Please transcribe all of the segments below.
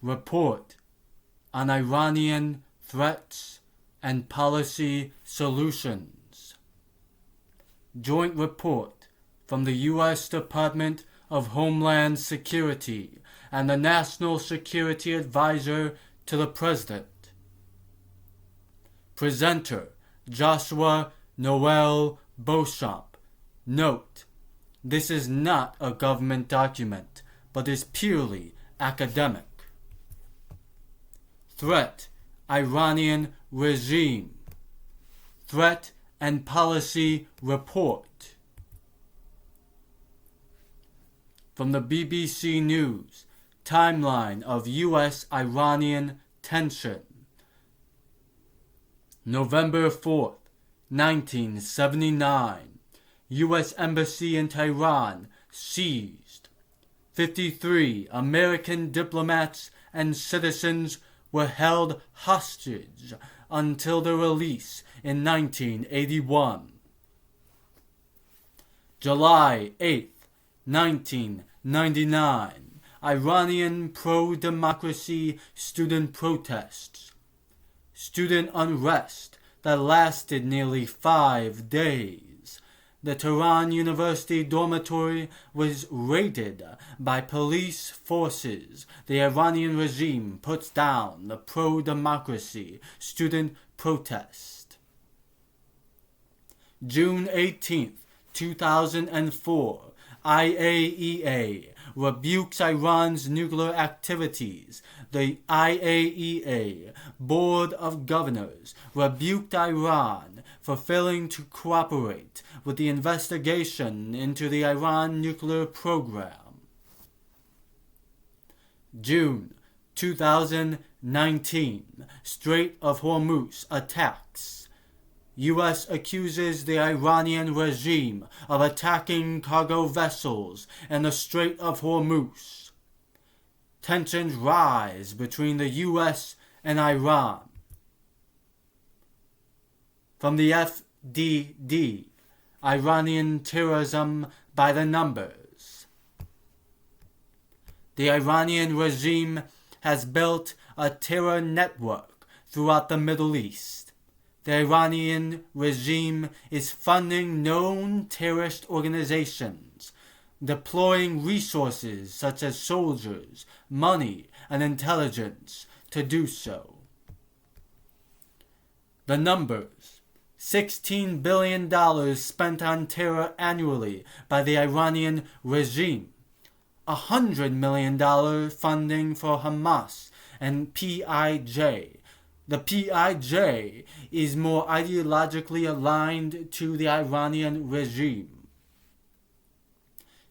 Report on Iranian Threats and Policy Solutions. Joint report from the U.S. Department of Homeland Security and the National Security Advisor to the President. Presenter Joshua Noel Beauchamp. Note: this is not a government document, but is purely academic. Threat: Iranian regime. Threat and Policy Report. From the BBC News, timeline of U.S.-Iranian tension. November 4th, 1979. U.S. Embassy in Tehran seized. 53 American diplomats and citizens were held hostage until their release in 1981. July 8th, 1999. Iranian pro-democracy student protests. Student unrest that lasted nearly 5 days. The Tehran University dormitory was raided by police forces. The Iranian regime puts down the pro-democracy student protest. June 18th, 2004. IAEA rebukes Iran's nuclear activities. The IAEA Board of Governors rebuked Iran for failing to cooperate with the investigation into the Iran nuclear program. June 2019. Strait of Hormuz attacks. U.S. accuses the Iranian regime of attacking cargo vessels in the Strait of Hormuz. Tensions rise between the U.S. and Iran. From the FDD, Iranian terrorism by the numbers. The Iranian regime has built a terror network throughout the Middle East. The Iranian regime is funding known terrorist organizations, deploying resources such as soldiers, money, and intelligence to do so. The numbers: $16 billion spent on terror annually by the Iranian regime, $100 million funding for Hamas and PIJ. The PIJ is more ideologically aligned to the Iranian regime.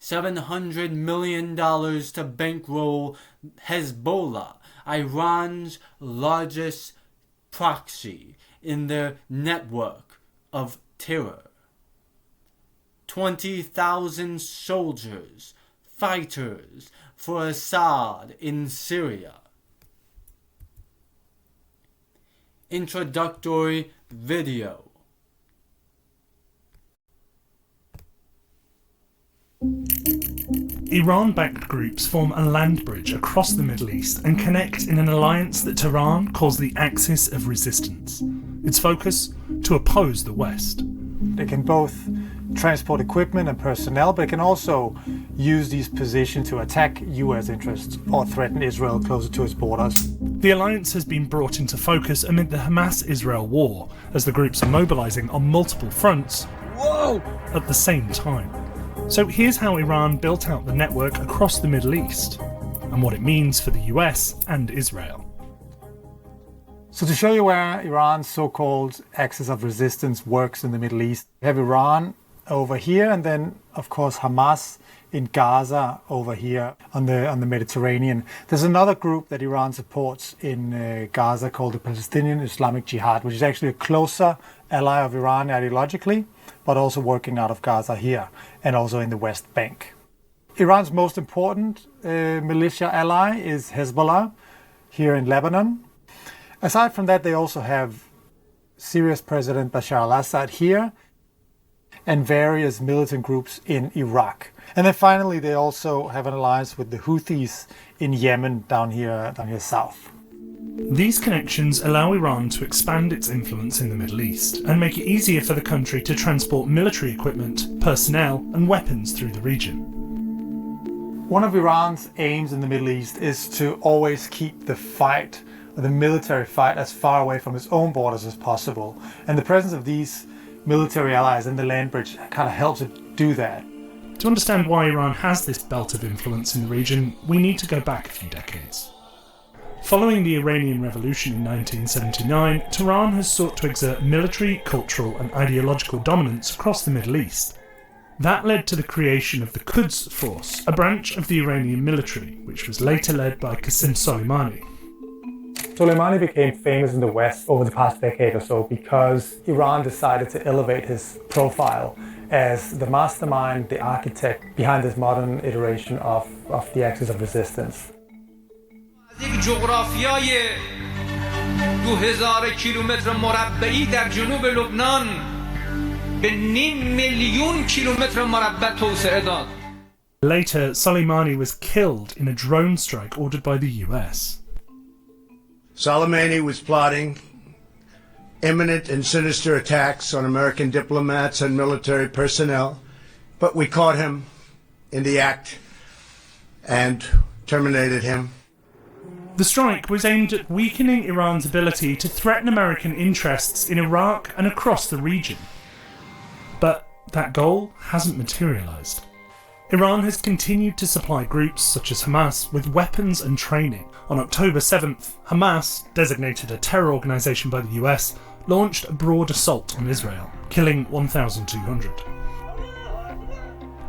$700 million to bankroll Hezbollah, Iran's largest proxy in their network of terror. 20,000 soldiers, fighters for Assad in Syria. Introductory video. Iran-backed groups form a land bridge across the Middle East and connect in an alliance that Tehran calls the Axis of Resistance. Its focus? To oppose the West. They can both transport equipment and personnel, but it can also use these positions to attack U.S. interests or threaten Israel closer to its borders. The alliance has been brought into focus amid the Hamas-Israel war, as the groups are mobilizing on multiple fronts at the same time. So here's how Iran built out the network across the Middle East, and what it means for the US and Israel. So to show you where Iran's so-called axis of resistance works in the Middle East, we have Iran over here, and then of course Hamas in Gaza over here on the Mediterranean. There's another group that Iran supports in Gaza called the Palestinian Islamic Jihad, which is actually a closer ally of Iran ideologically, but also working out of Gaza here and also in the West Bank. Iran's most important militia ally is Hezbollah here in Lebanon. Aside from that, they also have Syria's President Bashar al-Assad here. and various militant groups in Iraq. And then finally, they also have an alliance with the Houthis in Yemen down here south. These connections allow Iran to expand its influence in the Middle East and make it easier for the country to transport military equipment, personnel, and weapons through the region. One of Iran's aims in the Middle East is to always keep the fight, the military fight, as far away from its own borders as possible. And the presence of these military allies in the land bridge kind of helps it do that. To understand why Iran has this belt of influence in the region, we need to go back a few decades. Following the Iranian Revolution in 1979, Tehran has sought to exert military, cultural, and ideological dominance across the Middle East. That led to the creation of the Quds Force, a branch of the Iranian military, which was later led by Qasem Soleimani. Soleimani became famous in the West over the past decade or so because Iran decided to elevate his profile as the mastermind, the architect behind this modern iteration of the axis of resistance. یک جغرافیای 2000 کیلومتر مربعی در جنوب لبنان به نیم میلیون کیلومتر مربع توسعه داد. Later, Soleimani was killed in a drone strike ordered by the US. Soleimani was plotting imminent and sinister attacks on American diplomats and military personnel, but we caught him in the act and terminated him. The strike was aimed at weakening Iran's ability to threaten American interests in Iraq and across the region. But that goal hasn't materialised. Iran has continued to supply groups such as Hamas with weapons and training. On October 7th, Hamas, designated a terror organisation by the US, launched a broad assault on Israel, killing 1,200.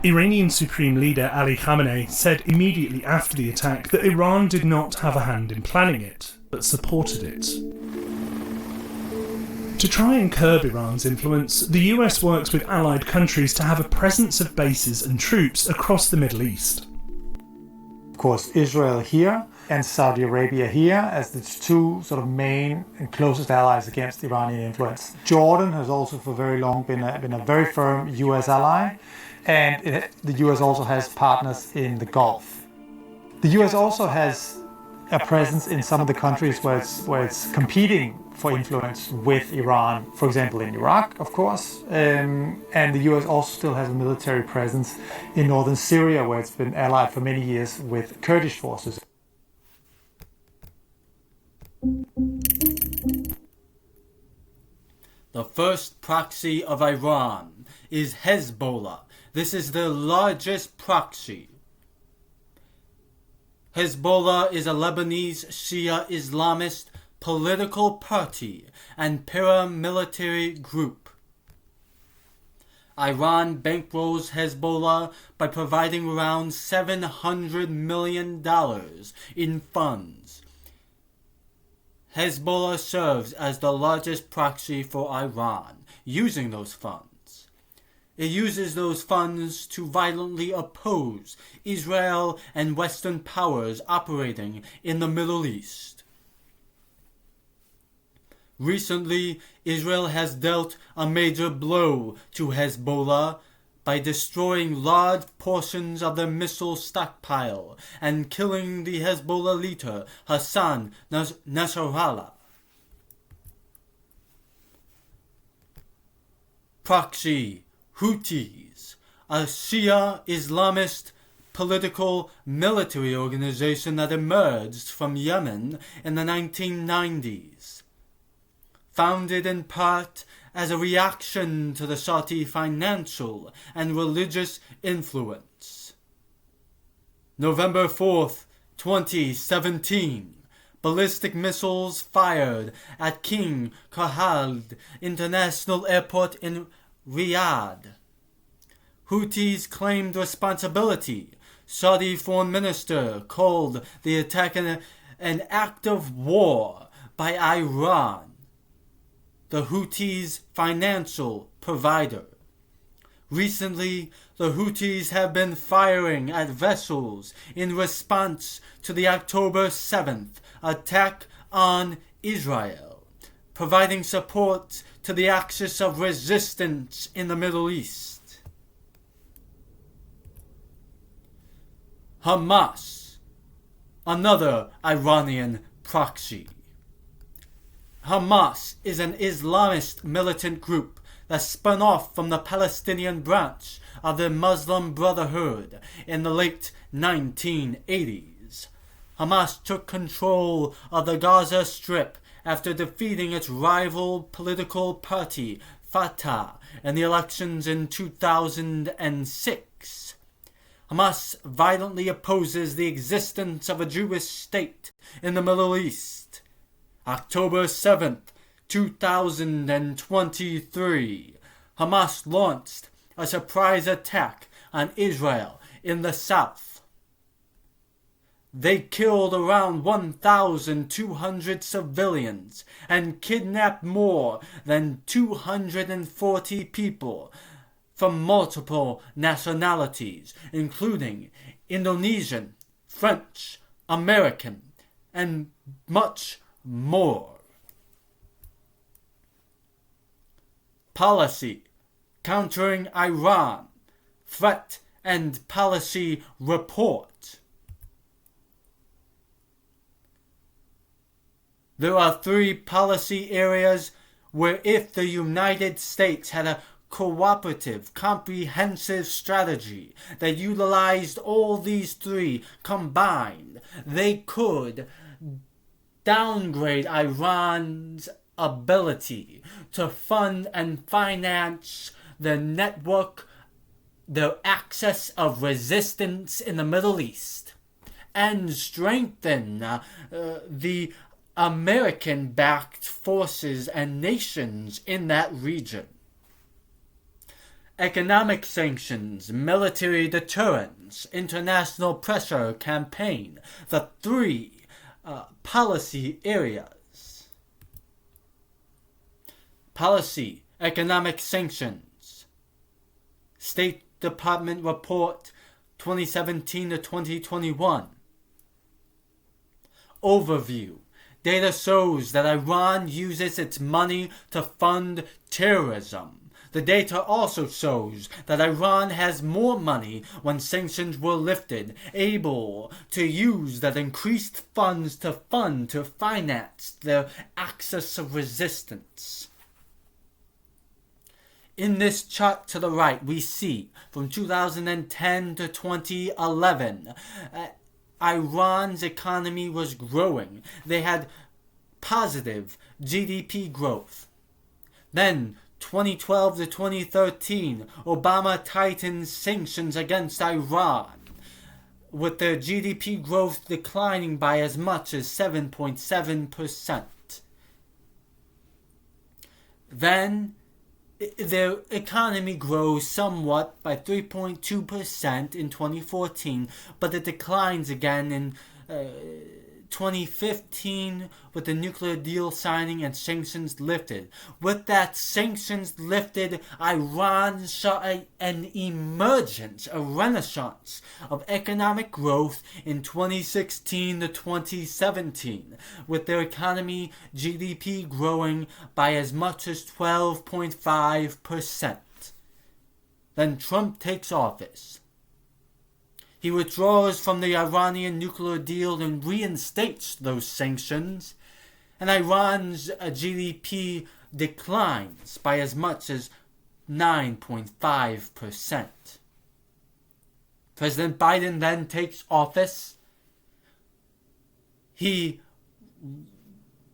Iranian Supreme Leader Ali Khamenei said immediately after the attack that Iran did not have a hand in planning it, but supported it. To try and curb Iran's influence, the US works with allied countries to have a presence of bases and troops across the Middle East. Of course, Israel here and Saudi Arabia here as the two sort of main and closest allies against Iranian influence. Jordan has also for very long been a very firm US ally, and the US also has partners in the Gulf. The US also has a presence in some of the countries where it's competing for influence with Iran, for example in Iraq, of course, and the US also still has a military presence in northern Syria, where it's been allied for many years with Kurdish forces. The first proxy of Iran is Hezbollah. This is the largest proxy. Hezbollah is a Lebanese Shia Islamist political party and paramilitary group. Iran bankrolls Hezbollah by providing around $700 million in funds. Hezbollah serves as the largest proxy for Iran, using those funds. It uses those funds to violently oppose Israel and Western powers operating in the Middle East. Recently, Israel has dealt a major blow to Hezbollah by destroying large portions of their missile stockpile and killing the Hezbollah leader Hassan Nasrallah. Proxy Houthis, a Shia Islamist political military organization that emerged from Yemen in the 1990s. Founded in part as a reaction to the Saudi financial and religious influence. November 4th, 2017. Ballistic missiles fired at King Khalid International Airport in Riyadh. Houthis claimed responsibility. Saudi foreign minister called the attack an act of war by Iran, the Houthis' financial provider. Recently, the Houthis have been firing at vessels in response to the October 7th attack on Israel, providing support to the axis of resistance in the Middle East. Hamas, another Iranian proxy. Hamas is an Islamist militant group that spun off from the Palestinian branch of the Muslim Brotherhood in the late 1980s. Hamas took control of the Gaza Strip after defeating its rival political party, Fatah, in the elections in 2006. Hamas violently opposes the existence of a Jewish state in the Middle East. October 7th, 2023, Hamas launched a surprise attack on Israel in the south. They killed around 1,200 civilians and kidnapped more than 240 people from multiple nationalities, including Indonesian, French, American, and much more. Policy countering Iran, threat and policy report. There are 3 policy areas where if the United States had a cooperative, comprehensive strategy that utilized all these 3 combined, they could downgrade Iran's ability to fund and finance the network, the axis of resistance in the Middle East, and strengthen the American-backed forces and nations in that region. Economic sanctions, military deterrence, international pressure campaign, the 3 policy areas. Policy, economic sanctions. State Department Report 2017 to 2021. Overview. Data shows that Iran uses its money to fund terrorism. The data also shows that Iran has more money when sanctions were lifted, able to use that increased funds to finance their axis of resistance. In this chart to the right, we see from 2010 to 2011, Iran's economy was growing. They had positive GDP growth. Then 2012 to 2013, Obama tightened sanctions against Iran, with their GDP growth declining by as much as 7.7%. Then their economy grows somewhat by 3.2% in 2014, but it declines again in 2015 with the nuclear deal signing and sanctions lifted. With that sanctions lifted, Iran saw an emergence, a renaissance of economic growth in 2016 to 2017, with their economy GDP growing by as much as 12.5%. Then Trump takes office. He withdraws from the Iranian nuclear deal and reinstates those sanctions, and Iran's GDP declines by as much as 9.5%. President Biden then takes office. He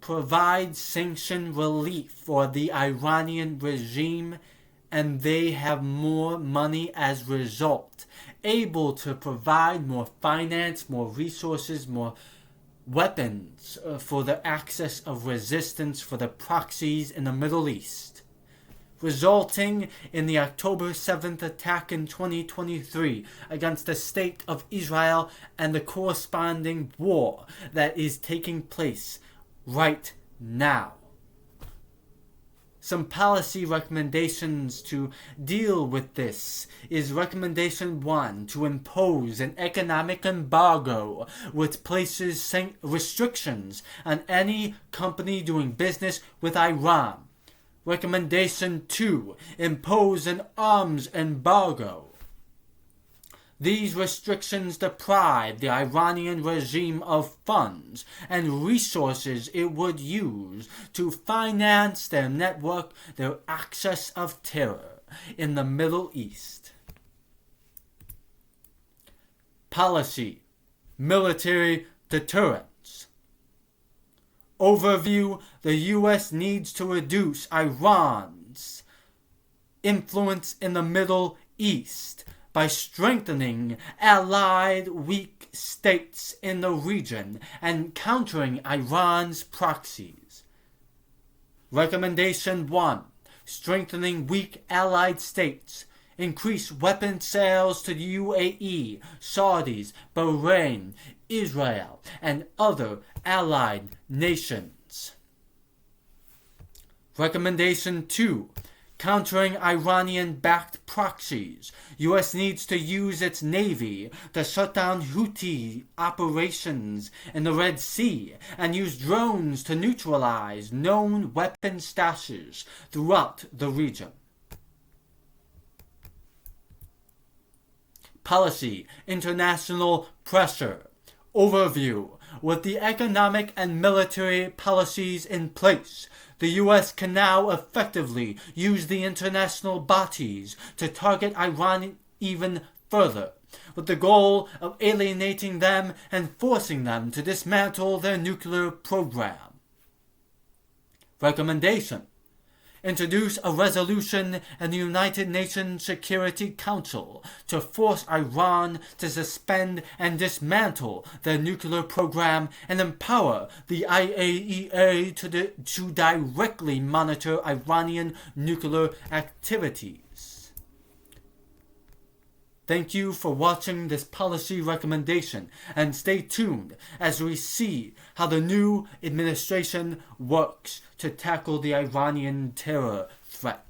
provides sanction relief for the Iranian regime, and they have more money as a result, able to provide more finance, more resources, more weapons for the axis of resistance for the proxies in the Middle East, resulting in the October 7th attack in 2023 against the State of Israel and the corresponding war that is taking place right now. Some policy recommendations to deal with this is recommendation 1, to impose an economic embargo which places restrictions on any company doing business with Iran. Recommendation 2. Impose an arms embargo. These restrictions deprive the Iranian regime of funds and resources it would use to finance their network, their access of terror in the Middle East. Policy: military deterrence. Overview: the U.S. needs to reduce Iran's influence in the Middle East by strengthening allied weak states in the region and countering Iran's proxies. Recommendation 1. Strengthening weak allied states. Increase weapon sales to the UAE, Saudis, Bahrain, Israel, and other allied nations. Recommendation 2. Countering Iranian-backed proxies. U.S. needs to use its Navy to shut down Houthi operations in the Red Sea and use drones to neutralize known weapon stashes throughout the region. Policy: international pressure. Overview: with the economic and military policies in place, the U.S. can now effectively use the international bodies to target Iran even further, with the goal of alienating them and forcing them to dismantle their nuclear program. Recommendation: introduce a resolution in the United Nations Security Council to force Iran to suspend and dismantle their nuclear program and empower the IAEA to directly monitor Iranian nuclear activities. Thank you for watching this policy recommendation, and stay tuned as we see how the new administration works to tackle the Iranian terror threat.